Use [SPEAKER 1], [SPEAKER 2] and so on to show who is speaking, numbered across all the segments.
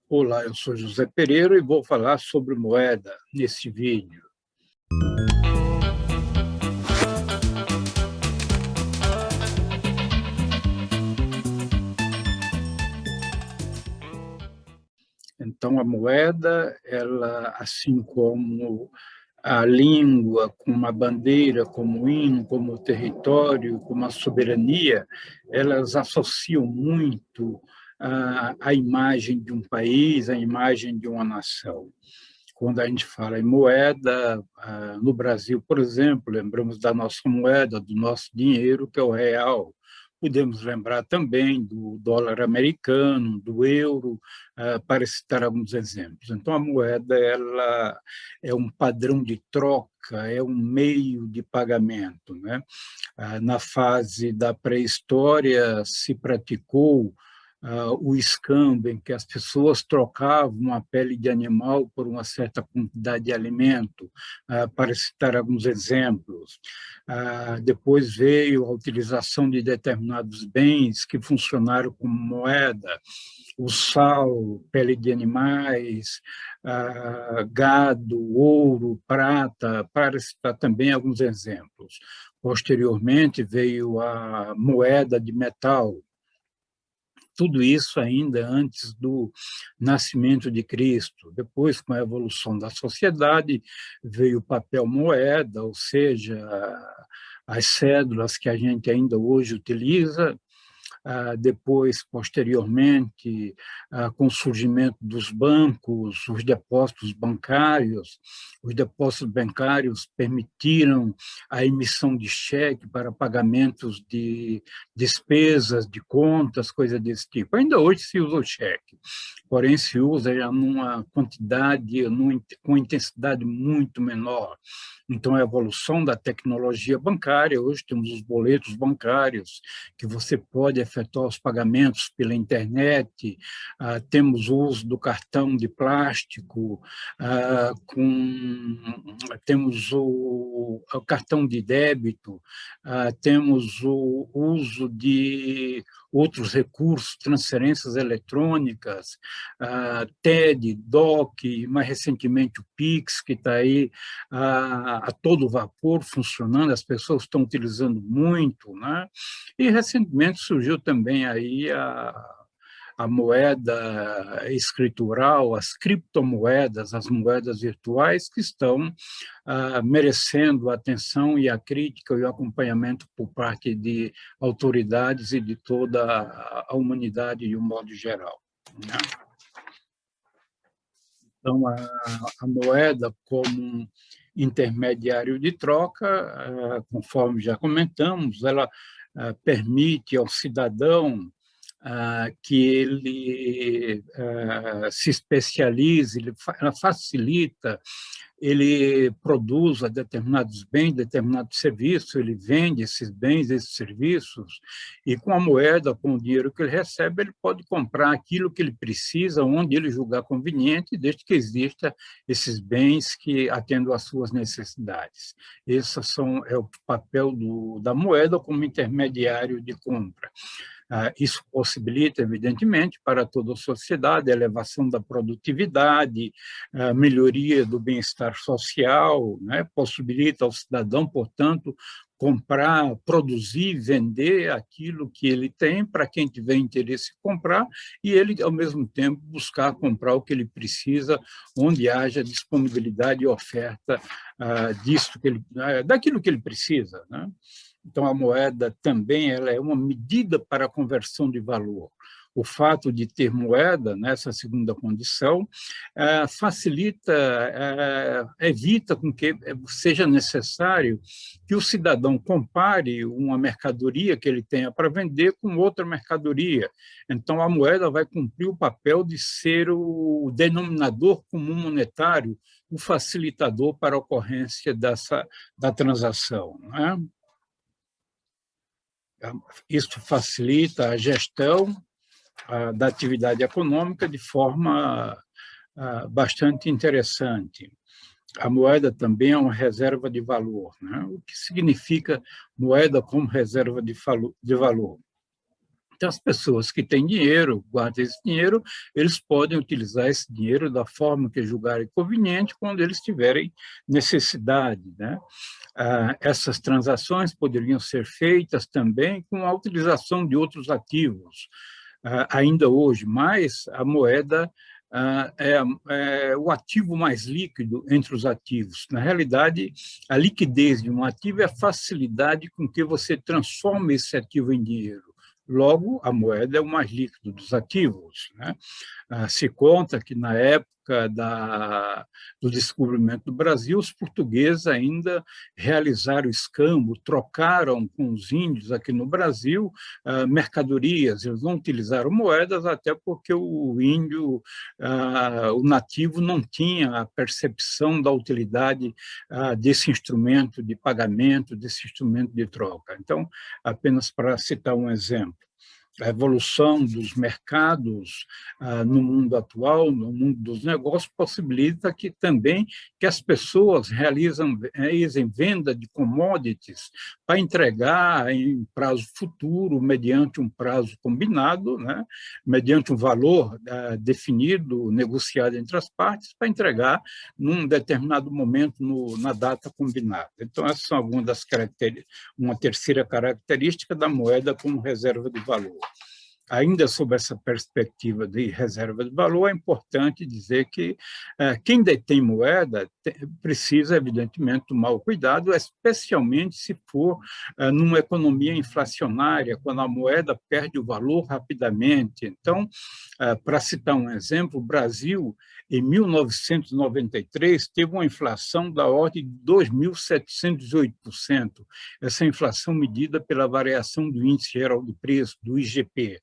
[SPEAKER 1] Olá, eu sou José Pereira e vou falar sobre moeda nesse vídeo. Então, a moeda, ela, assim como a língua, como a bandeira, como o hino, como o território, como a soberania, elas associam muito a imagem de um país, a imagem de uma nação. Quando a gente fala em moeda, no Brasil, por exemplo, lembramos da nossa moeda, do nosso dinheiro, que é o real. Podemos lembrar também do dólar americano, do euro, para citar alguns exemplos. Então, a moeda ela é um padrão de troca, é um meio de pagamento, né? Na fase da pré-história, se praticou o escambo, em que as pessoas trocavam a pele de animal por uma certa quantidade de alimento, para citar alguns exemplos. Depois veio a utilização de determinados bens que funcionaram como moeda, o sal, pele de animais, gado, ouro, prata, para citar também alguns exemplos. Posteriormente veio a moeda de metal, tudo isso ainda antes do nascimento de Cristo. Depois, com a evolução da sociedade, veio o papel moeda, ou seja, as cédulas que a gente ainda hoje utiliza. Depois, posteriormente, com o surgimento dos bancos, os depósitos bancários permitiram a emissão de cheque para pagamentos de despesas, de contas, coisas desse tipo. Ainda hoje se usa o cheque, porém se usa já numa quantidade, com intensidade muito menor. Então, a evolução da tecnologia bancária, hoje temos os boletos bancários, que você pode efetuar os pagamentos pela internet, temos o uso do cartão de plástico, temos o cartão de débito, temos o uso de outros recursos, transferências eletrônicas, TED, DOC, mais recentemente o Pix, que está aí a todo vapor funcionando, as pessoas estão utilizando muito, né? E recentemente surgiu também aí a moeda escritural, as criptomoedas, as moedas virtuais, que estão merecendo a atenção e a crítica e o acompanhamento por parte de autoridades e de toda a humanidade de um modo geral, né? Então, a moeda como um intermediário de troca, conforme já comentamos, ela permite ao cidadão que ele se especialize, ela facilita, ele produza determinados bens, determinados serviços, ele vende esses bens, esses serviços, e com a moeda, com o dinheiro que ele recebe, ele pode comprar aquilo que ele precisa, onde ele julgar conveniente, desde que exista esses bens que atendam às suas necessidades. Esse é o papel da moeda como intermediário de compra. Isso possibilita, evidentemente, para toda a sociedade, a elevação da produtividade, a melhoria do bem-estar social, né? Possibilita ao cidadão, portanto, comprar, produzir, vender aquilo que ele tem para quem tiver interesse em comprar e ele, ao mesmo tempo, buscar comprar o que ele precisa, onde haja disponibilidade e oferta daquilo que ele precisa, né? Então, a moeda também ela é uma medida para a conversão de valor. O fato de ter moeda, nessa segunda condição, facilita, evita com que seja necessário que o cidadão compare uma mercadoria que ele tenha para vender com outra mercadoria. Então, a moeda vai cumprir o papel de ser o denominador comum monetário, o facilitador para a ocorrência da transação, né? Isso facilita a gestão da atividade econômica de forma bastante interessante. A moeda também é uma reserva de valor, né? O que significa moeda como reserva de valor? Então, as pessoas que têm dinheiro, guardam esse dinheiro, eles podem utilizar esse dinheiro da forma que julgarem conveniente quando eles tiverem necessidade, né? Essas transações poderiam ser feitas também com a utilização de outros ativos, ainda hoje, mas a moeda é o ativo mais líquido entre os ativos. Na realidade, a liquidez de um ativo é a facilidade com que você transforma esse ativo em dinheiro. Logo, a moeda é o mais líquido dos ativos, né? Se conta que, na época do descobrimento do Brasil, os portugueses ainda realizaram escambo, trocaram com os índios aqui no Brasil mercadorias. Eles não utilizaram moedas, até porque o índio, o nativo, não tinha a percepção da utilidade desse instrumento de pagamento, desse instrumento de troca. Então, apenas para citar um exemplo, a evolução dos mercados no mundo atual, no mundo dos negócios, possibilita que também que as pessoas realizem venda de commodities para entregar em prazo futuro, mediante um prazo combinado, né? Mediante um valor definido, negociado entre as partes, para entregar num determinado momento, na data combinada. Então, essas são algumas das características. Uma terceira característica da moeda como reserva de valor. Ainda sob essa perspectiva de reserva de valor, é importante dizer que quem detém moeda precisa, evidentemente, tomar o cuidado, especialmente se for numa economia inflacionária, quando a moeda perde o valor rapidamente. Então, para citar um exemplo, o Brasil, em 1993, teve uma inflação da ordem de 2.708%. Essa inflação medida pela variação do Índice Geral de Preços, do IGP.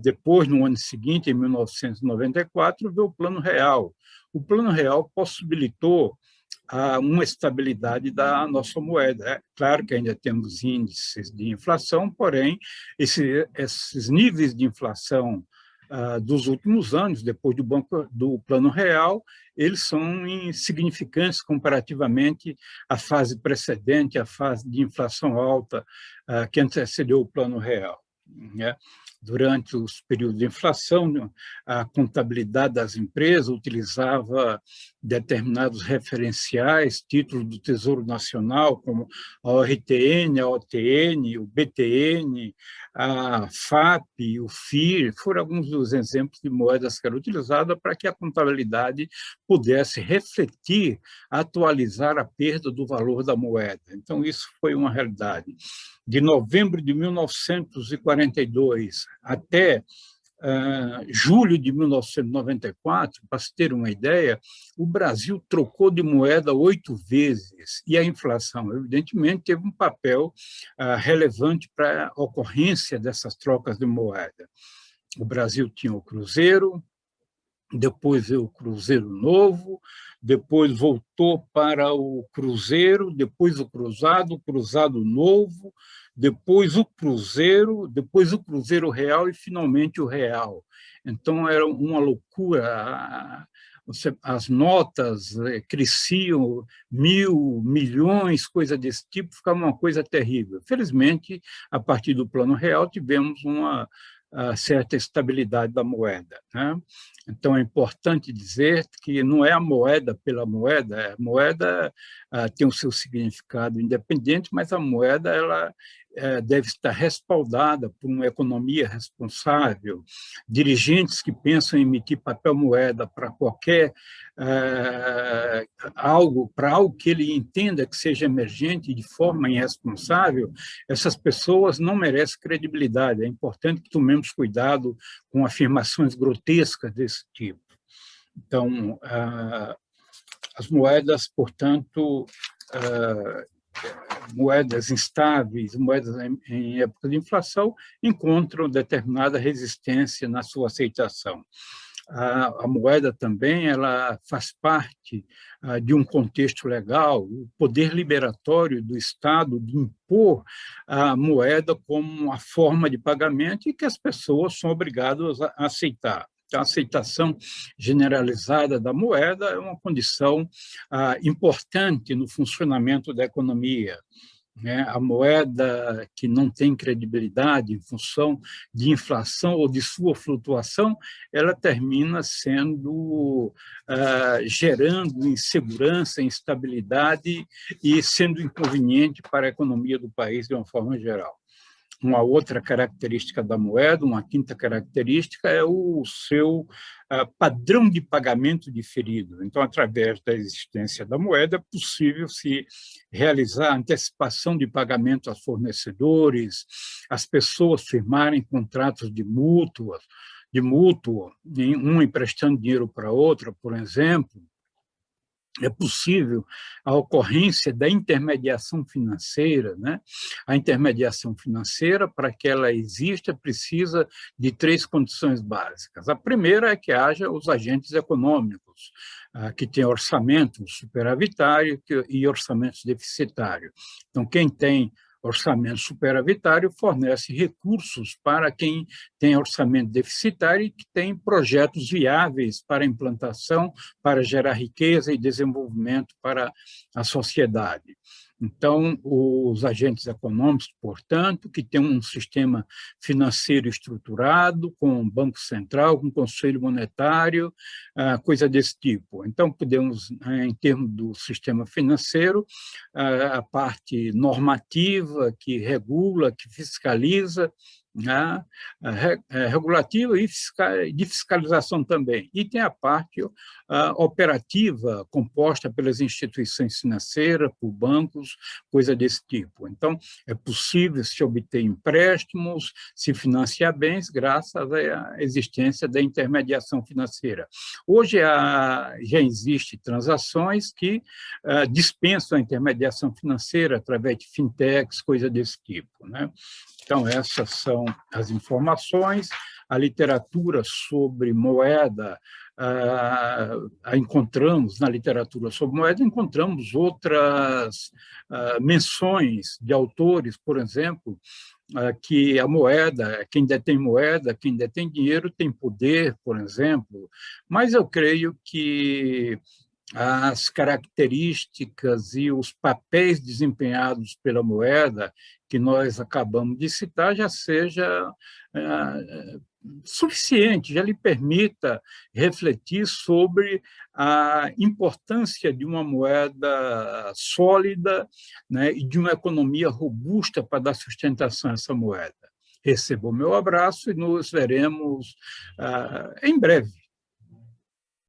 [SPEAKER 1] Depois, no ano seguinte, em 1994, veio o Plano Real. O Plano Real possibilitou uma estabilidade da nossa moeda. É claro que ainda temos índices de inflação, porém, esses níveis de inflação dos últimos anos, depois do Plano Real, eles são insignificantes comparativamente à fase precedente, à fase de inflação alta que antecedeu o Plano Real, né? Durante os períodos de inflação, a contabilidade das empresas utilizava determinados referenciais, títulos do Tesouro Nacional, como a ORTN, a OTN, o BTN, a FAP, o FIR, foram alguns dos exemplos de moedas que eram utilizadas para que a contabilidade pudesse refletir, atualizar a perda do valor da moeda. Então, isso foi uma realidade. De novembro de 1942 até julho de 1994, para se ter uma ideia, o Brasil trocou de moeda 8 vezes, e a inflação, evidentemente, teve um papel relevante para a ocorrência dessas trocas de moeda. O Brasil tinha o cruzeiro, depois veio o Cruzeiro Novo, depois voltou para o Cruzeiro, depois o Cruzado Novo, depois o Cruzeiro Real e, finalmente, o Real. Então, era uma loucura. As notas cresciam 1.000, milhões, coisa desse tipo, ficava uma coisa terrível. Felizmente, a partir do Plano Real, tivemos uma certa estabilidade da moeda, né? Então, é importante dizer que não é a moeda pela moeda, a moeda tem o seu significado independente, mas a moeda ela deve estar respaldada por uma economia responsável, dirigentes que pensam em emitir papel moeda para qualquer algo que ele entenda que seja emergente de forma irresponsável. Essas pessoas não merecem credibilidade. É importante que tomemos cuidado com afirmações grotescas desse tipo. Então, as moedas, portanto, moedas instáveis, moedas em época de inflação, encontram determinada resistência na sua aceitação. A moeda também ela faz parte de um contexto legal, o poder liberatório do Estado de impor a moeda como uma forma de pagamento e que as pessoas são obrigadas a aceitar. A aceitação generalizada da moeda é uma condição importante no funcionamento da economia. né? A moeda que não tem credibilidade em função de inflação ou de sua flutuação, ela termina sendo gerando insegurança, instabilidade e sendo inconveniente para a economia do país de uma forma geral. Uma outra característica da moeda, uma quinta característica, é o seu padrão de pagamento diferido. Então, através da existência da moeda, é possível se realizar antecipação de pagamento aos fornecedores, as pessoas firmarem contratos de mútuo, um emprestando dinheiro para outra, por exemplo. É possível a ocorrência da intermediação financeira, né? A intermediação financeira, para que ela exista, precisa de 3 condições básicas. A primeira é que haja os agentes econômicos, que têm orçamento superavitário e orçamentos deficitários. Então, quem tem orçamento superavitário fornece recursos para quem tem orçamento deficitário e que tem projetos viáveis para implantação, para gerar riqueza e desenvolvimento para a sociedade. Então, os agentes econômicos, portanto, que têm um sistema financeiro estruturado, com um banco central, com um conselho monetário, coisa desse tipo. Então, podemos, em termos do sistema financeiro, a parte normativa que regula, que fiscaliza, né, regulativa e de fiscalização também. E tem a parte operativa, composta pelas instituições financeiras, por bancos, coisa desse tipo. Então, é possível se obter empréstimos, se financiar bens, graças à existência da intermediação financeira. Hoje já existem transações que dispensam a intermediação financeira através de fintechs, coisa desse tipo, né? Então, essas são as informações. A literatura sobre moeda, encontramos na literatura sobre moeda, encontramos outras menções de autores, por exemplo, que a moeda, quem detém dinheiro tem poder, por exemplo, mas eu creio que as características e os papéis desempenhados pela moeda que nós acabamos de citar já seja suficiente, já lhe permita refletir sobre a importância de uma moeda sólida, né, e de uma economia robusta para dar sustentação a essa moeda. Receba o meu abraço e nos veremos em breve.